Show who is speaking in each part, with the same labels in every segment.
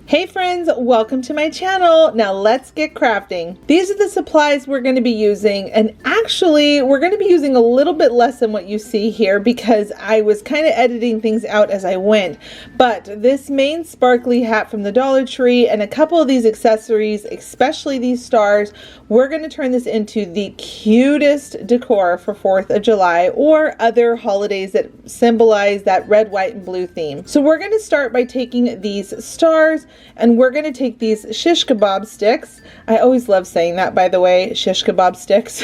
Speaker 1: Hey friends, welcome to my channel. Now let's get crafting. These are the supplies we're going to be using, and actually we're going to be using a little bit less than what you see here because I was kind of editing things out as I went. But this main sparkly hat from the Dollar Tree and a couple of these accessories, especially these stars, we're going to turn this into the cutest decor for 4th of July or other holidays that symbolize that red, white, and blue theme. So we're going to start by taking these stars, and we're going to take these shish-kabob sticks. I always love saying that, by the way, shish-kabob sticks.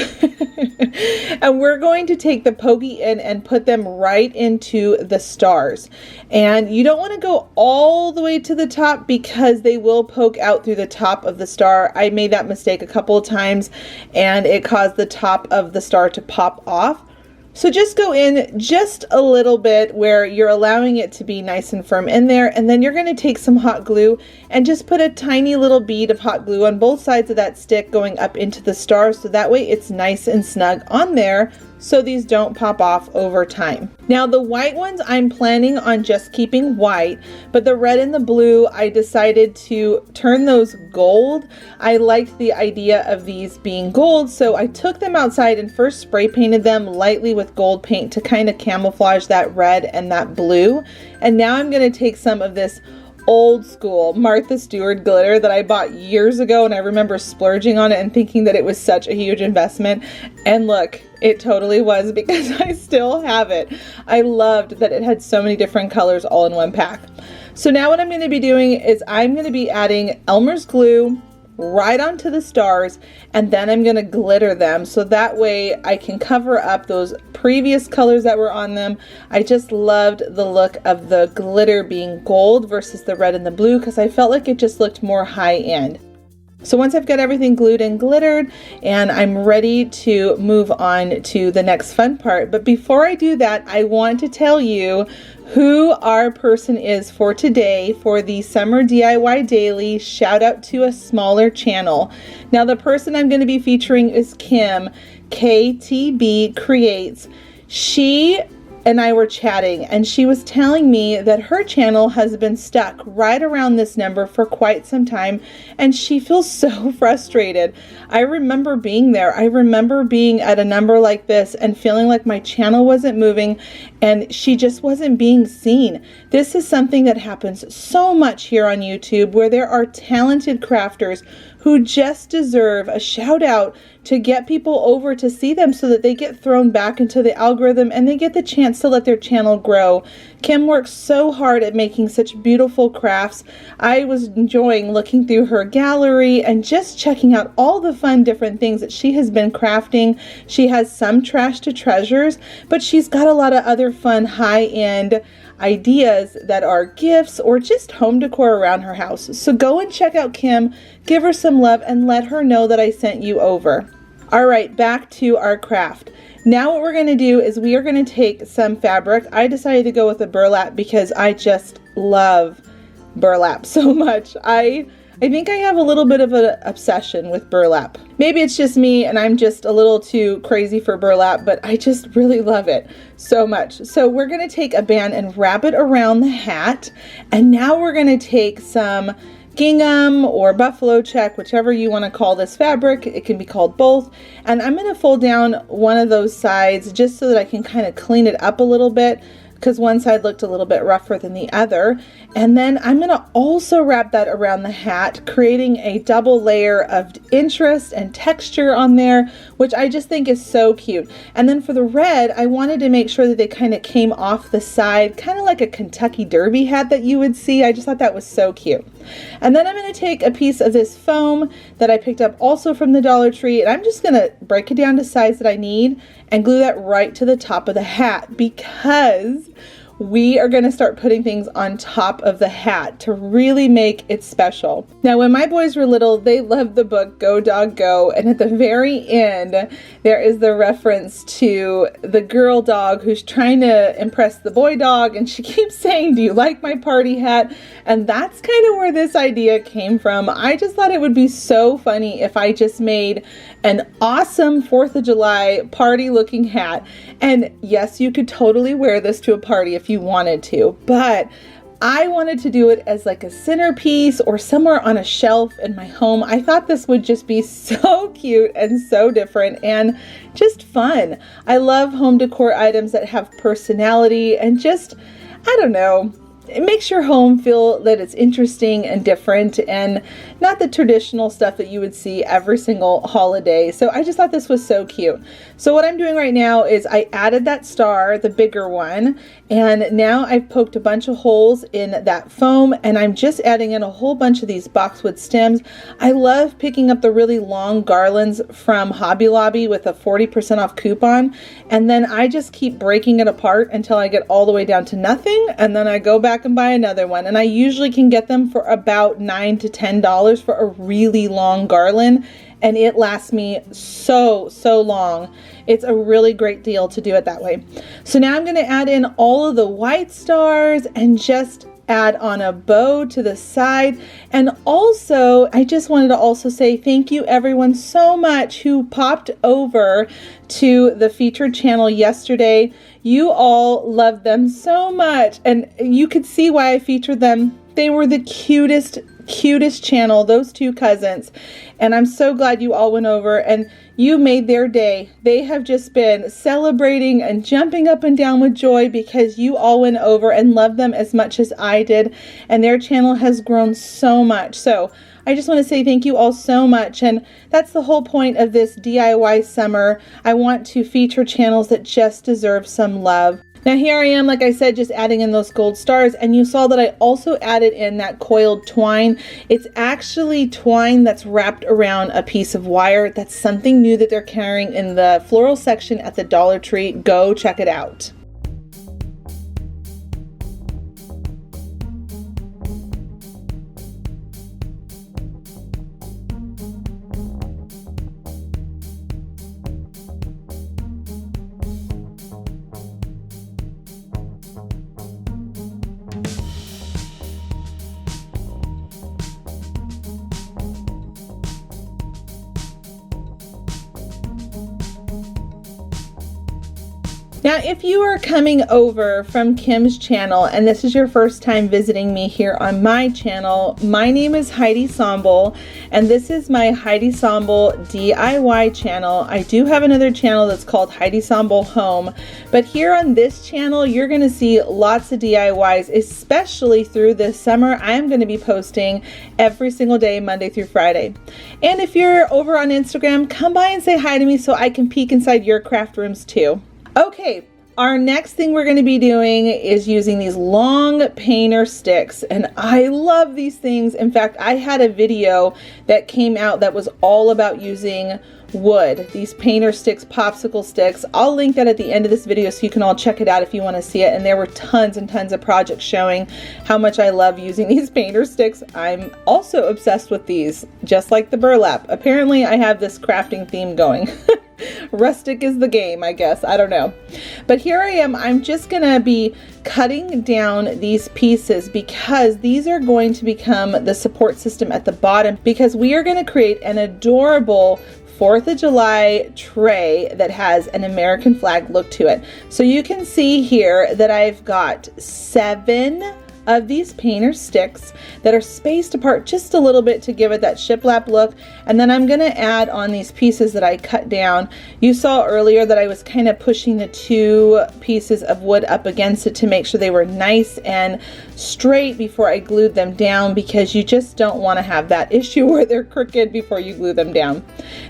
Speaker 1: And we're going to take the pokey in and put them right into the stars. And you don't want to go all the way to the top because they will poke out through the top of the star. I made that mistake a couple of times and it caused the top of the star to pop off. So just go in just a little bit where you're allowing it to be nice and firm in there, and then you're going to take some hot glue and just put a tiny little bead of hot glue on both sides of that stick going up into the star, so that way it's nice and snug on there so these don't pop off over time. Now the white ones I'm planning on just keeping white, but the red and the blue I decided to turn those gold. I liked the idea of these being gold, so I took them outside and first spray painted them lightly with gold paint to kind of camouflage that red and that blue. And now I'm going to take some of this old school Martha Stewart glitter that I bought years ago, and I remember splurging on it and thinking that it was such a huge investment, and look, it totally was because I still have it. I loved that it had so many different colors all in one pack. So now what I'm going to be doing is I'm going to be adding Elmer's glue right onto the stars, and then I'm going to glitter them so that way I can cover up those previous colors that were on them. I just loved the look of the glitter being gold versus the red and the blue because I felt like it just looked more high end. So once I've got everything glued and glittered and I'm ready to move on to the next fun part, but before I do that, I want to tell you who our person is for today for the Summer DIY Daily shout out to a smaller channel. Now the person I'm going to be featuring is Kim, KTB Creates. She and I were chatting and she was telling me that her channel has been stuck right around this number for quite some time and she feels so frustrated. I remember being there. I remember being at a number like this and feeling like my channel wasn't moving and she just wasn't being seen. This is something that happens so much here on YouTube where there are talented crafters who just deserve a shout out to get people over to see them so that they get thrown back into the algorithm and they get the chance to let their channel grow. Kim works so hard at making such beautiful crafts. I was enjoying looking through her gallery and just checking out all the fun different things that she has been crafting. She has some trash to treasures, but she's got a lot of other fun high-end ideas that are gifts or just home decor around her house. So go and check out Kim, give her some love, and let her know that I sent you over. All right, back to our craft. Now what we're going to do is we are going to take some fabric. I decided to go with a burlap because I just love burlap so much. I think I have a little bit of an obsession with burlap. Maybe it's just me and I'm just a little too crazy for burlap, but I just really love it so much. So we're going to take a band and wrap it around the hat. And now we're going to take some gingham or BuffaloCheck, whichever you want to call this fabric. It can be called both. And I'm going to fold down one of those sides just so that I can kind of clean it up a little bit, because one side looked a little bit rougher than the other. And then I'm going to also wrap that around the hat, creating a double layer of interest and texture on there, which I just think is so cute. And then for the red, I wanted to make sure that they kind of came off the side, kind of like a Kentucky Derby hat that you would see. I just thought that was so cute. And then I'm going to take a piece of this foam that I picked up also from the Dollar Tree, and I'm just going to break it down to size that I need and glue that right to the top of the hat because we are going to start putting things on top of the hat to really make it special. Now, when my boys were little, they loved the book Go Dog Go, and at the very end, there is the reference to the girl dog who's trying to impress the boy dog, and she keeps saying, "Do you like my party hat?" And that's kind of where this idea came from. I just thought it would be so funny if I just made an awesome 4th of July party looking hat. And yes, you could totally wear this to a party if you wanted to, but I wanted to do it as like a centerpiece or somewhere on a shelf in my home. I thought this would just be so cute and so different and just fun. I love home decor items that have personality and just, I don't know, it makes your home feel that it's interesting and different and not the traditional stuff that you would see every single holiday. So I just thought this was so cute. So what I'm doing right now is I added that star, the bigger one, and now I've poked a bunch of holes in that foam and I'm just adding in a whole bunch of these boxwood stems. I love picking up the really long garlands from Hobby Lobby with a 40% off coupon, and then I just keep breaking it apart until I get all the way down to nothing, and then I go back and buy another one, and I usually can get them for about $9 to $10 for a really long garland, and it lasts me so long. It's a really great deal to do it that way. So now I'm going to add in all of the white stars and just add on a bow to the side. And also, I just wanted to also say thank you everyone so much who popped over to the featured channel yesterday. You all loved them so much, and you could see why I featured them. They were the cutest channel, those two cousins, and I'm so glad you all went over and you made their day. They have just been celebrating and jumping up and down with joy because you all went over and loved them as much as I did, and their channel has grown so much. So I just want to say thank you all so much, and that's the whole point of this DIY summer. I want to feature channels that just deserve some love. Now here I am, like I said, just adding in those gold stars, and you saw that I also added in that coiled twine. It's actually twine that's wrapped around a piece of wire. That's something new that they're carrying in the floral section at the Dollar Tree. Go check it out. Now, if you are coming over from Kim's channel and this is your first time visiting me here on my channel, my name is Heidi Sonboul, and this is my Heidi Sonboul DIY channel. I do have another channel that's called Heidi Sonboul Home, but here on this channel, you're going to see lots of DIYs, especially through this summer. I am going to be posting every single day, Monday through Friday. And if you're over on Instagram, come by and say hi to me so I can peek inside your craft rooms too. Okay, our next thing we're going to be doing is using these long painter sticks, and I love these things. In fact, I had a video that came out that was all about using wood, these painter sticks, popsicle sticks. I'll link that at the end of this video so you can all check it out if you want to see it. And there were tons and tons of projects showing how much I love using these painter sticks. I'm also obsessed with these, just like the burlap. Apparently I have this crafting theme going. Rustic is the game, I guess. I don't know. But here I am. I'm just going to be cutting down these pieces because these are going to become the support system at the bottom, because we are going to create an adorable 4th of July tray that has an American flag look to it. So you can see here that I've got 7 of these painter sticks that are spaced apart just a little bit to give it that shiplap look. And then I'm going to add on these pieces that I cut down. You saw earlier that I was kind of pushing the 2 pieces of wood up against it to make sure they were nice and straight before I glued them down, because you just don't want to have that issue where they're crooked before you glue them down.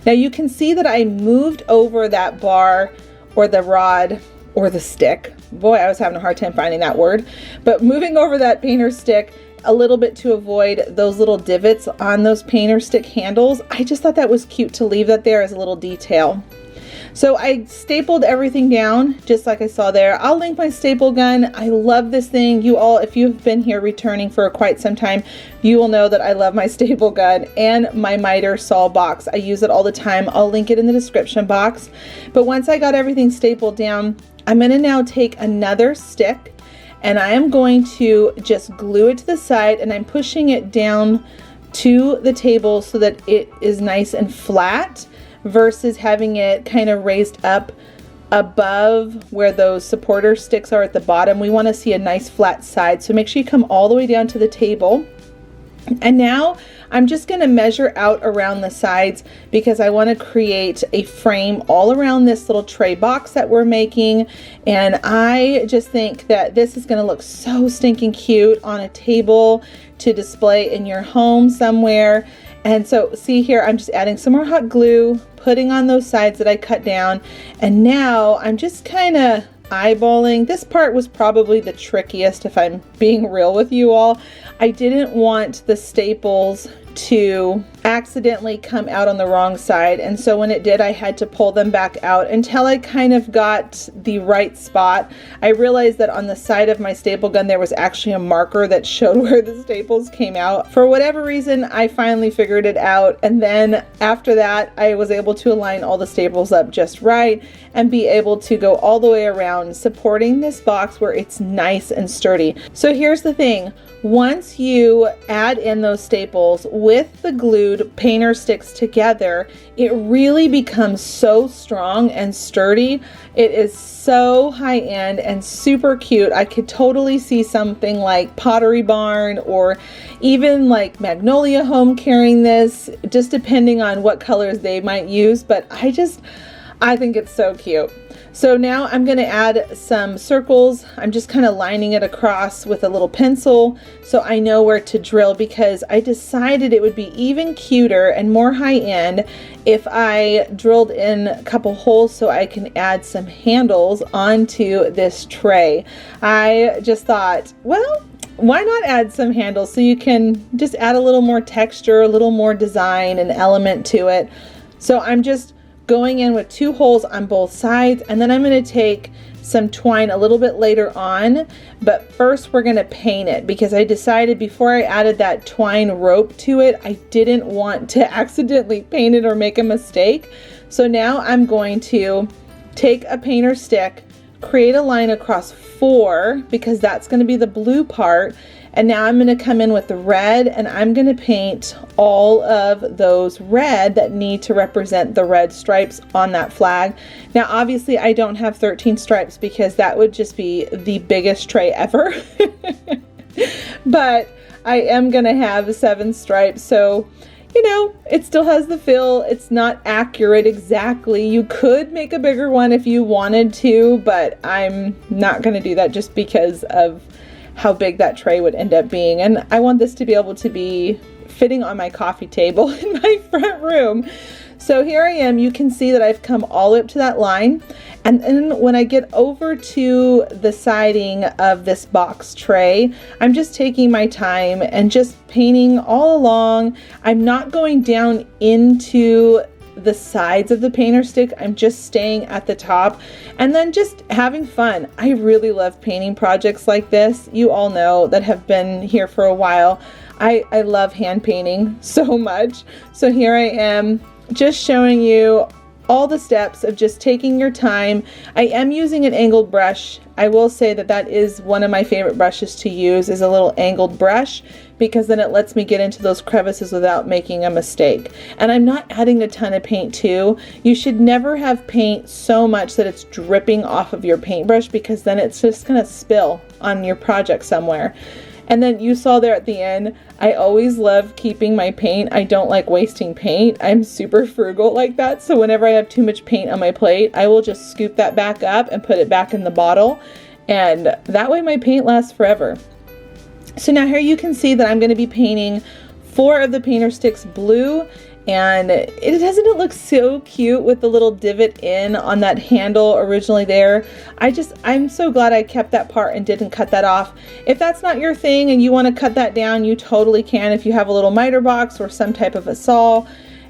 Speaker 1: Now you can see that I moved over that bar or the rod or the stick. Boy, I was having a hard time finding that word. But moving over that painter stick a little bit to avoid those little divots on those painter stick handles. I just thought that was cute to leave that there as a little detail. So I stapled everything down just like I saw there. I'll link my staple gun. I love this thing. You all, if you've been here returning for quite some time, you will know that I love my staple gun and my miter saw box. I use it all the time. I'll link it in the description box. But once I got everything stapled down, I'm going to now take another stick and I am going to just glue it to the side, and I'm pushing it down to the table so that it is nice and flat versus having it kind of raised up above where those supporter sticks are at the bottom. We want to see a nice flat side. So make sure you come all the way down to the table. And now I'm just going to measure out around the sides because I want to create a frame all around this little tray box that we're making. And I just think that this is going to look so stinking cute on a table to display in your home somewhere. And so see here, I'm just adding some more hot glue, putting on those sides that I cut down. And now I'm just kind of eyeballing. This part was probably the trickiest, if I'm being real with you all. I didn't want the staples to accidentally come out on the wrong side, and so when it did, I had to pull them back out until I kind of got the right spot. I realized that on the side of my staple gun there was actually a marker that showed where the staples came out. For whatever reason, I finally figured it out, and then after that I was able to align all the staples up just right and be able to go all the way around, supporting this box where it's nice and sturdy. So here's the thing. Once you add in those staples with the glued painter sticks together, it really becomes so strong and sturdy. It is so high end and super cute. I could totally see something like Pottery Barn or even like Magnolia Home carrying this, just depending on what colors they might use. But I think it's so cute. So now I'm going to add some circles. I'm just kind of lining it across with a little pencil so I know where to drill, because I decided it would be even cuter and more high end if I drilled in a couple holes so I can add some handles onto this tray. I just thought, well, why not add some handles so you can just add a little more texture, a little more design and element to it. So I'm just going in with 2 holes on both sides, and then I'm going to take some twine a little bit later on, but first we're going to paint it, because I decided before I added that twine rope to it, I didn't want to accidentally paint it or make a mistake. So now I'm going to take a painter stick, create a line across 4, because that's going to be the blue part. And now I'm going to come in with the red, and I'm going to paint all of those red that need to represent the red stripes on that flag. Now obviously I don't have 13 stripes because that would just be the biggest tray ever. But I am going to have 7 stripes, so you know, it still has the fill. It's not accurate exactly. You could make a bigger one if you wanted to, but I'm not going to do that just because of how big that tray would end up being. And I want this to be able to be fitting on my coffee table in my front room. So here I am. You can see that I've come all the way up to that line. And then when I get over to the siding of this box tray, I'm just taking my time and just painting all along. I'm not going down into the sides of the painter stick. I'm just staying at the top and then just having fun. I really love painting projects like this. You all know that have been here for a while. I love hand painting so much. So here I am just showing you all the steps of just taking your time. I am using an angled brush. I will say that that is one of my favorite brushes to use, is a little angled brush, because then it lets me get into those crevices without making a mistake. And I'm not adding a ton of paint too. You should never have paint so much that it's dripping off of your paintbrush, because then it's just gonna spill on your project somewhere. And then you saw there at the end, I always love keeping my paint. I don't like wasting paint. I'm super frugal like that. So whenever I have too much paint on my plate, I will just scoop that back up and put it back in the bottle. And that way my paint lasts forever. So now here you can see that I'm going to be painting 4 of the painter sticks blue. And doesn't it look so cute with the little divot in on that handle originally there? I'm so glad I kept that part and didn't cut that off. If that's not your thing and you want to cut that down, you totally can if you have a little miter box or some type of a saw,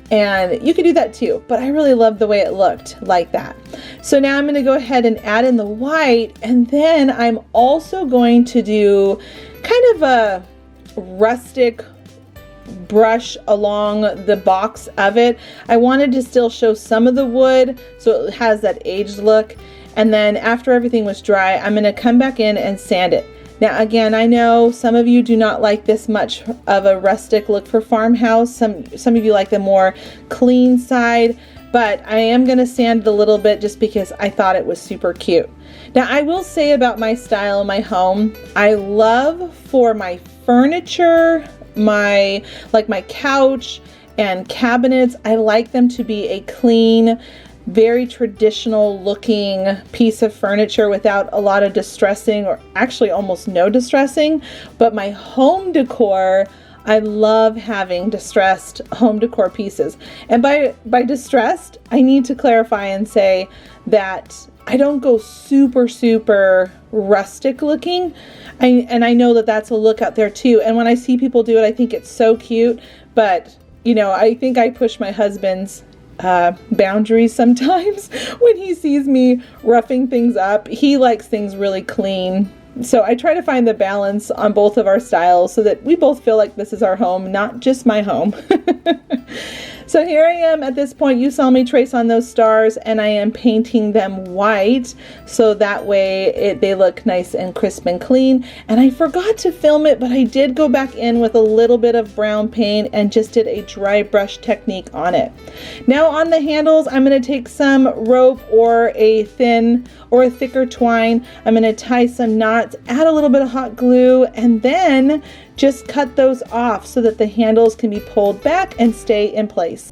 Speaker 1: and you could do that too. But I really love the way it looked like that. So now I'm going to go ahead and add in the white, and then I'm also going to do kind of a rustic brush along the box of it. I wanted to still show some of the wood so it has that aged look, and then after everything was dry, I'm going to come back in and sand it. Now again, I know some of you do not like this much of a rustic look for farmhouse. Some of you like the more clean side, but I am going to sand it a little bit just because I thought it was super cute. Now I will say about my style in my home, I love for my furniture, my couch and cabinets, I like them to be a clean, very traditional looking piece of furniture without a lot of distressing, or actually almost no distressing. But my home decor, I love having distressed home decor pieces. And by distressed, I need to clarify and say that I don't go super rustic looking. And I know that that's a look out there too. And when I see people do it, I think it's so cute. But, you know, I think I push my husband's boundaries sometimes when he sees me roughing things up. He likes things really clean. So I try to find the balance on both of our styles so that we both feel like this is our home, not just my home. So here I am at this point. You saw me trace on those stars, and I am painting them white so that way they look nice and crisp and clean. And I forgot to film it, but I did go back in with a little bit of brown paint and just did a dry brush technique on it. Now on the handles, I'm going to take some rope or a thin or a thicker twine. I'm going to tie some knots, add a little bit of hot glue, and then just cut those off so that the handles can be pulled back and stay in place.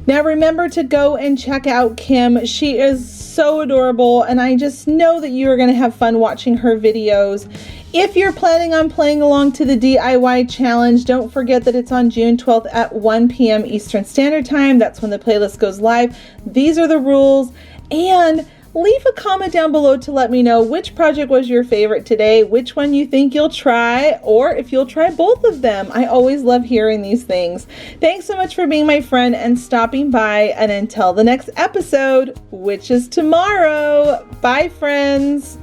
Speaker 1: Now remember to go and check out Kim. She is so adorable, and I just know that you are going to have fun watching her videos. If you're planning on playing along to the DIY challenge, don't forget that it's on June 12th at 1 p.m. Eastern Standard Time. That's when the playlist goes live. These are the rules, and leave a comment down below to let me know which project was your favorite today, which one you think you'll try, or if you'll try both of them. I always love hearing these things. Thanks so much for being my friend and stopping by, and until the next episode, which is tomorrow. Bye, friends.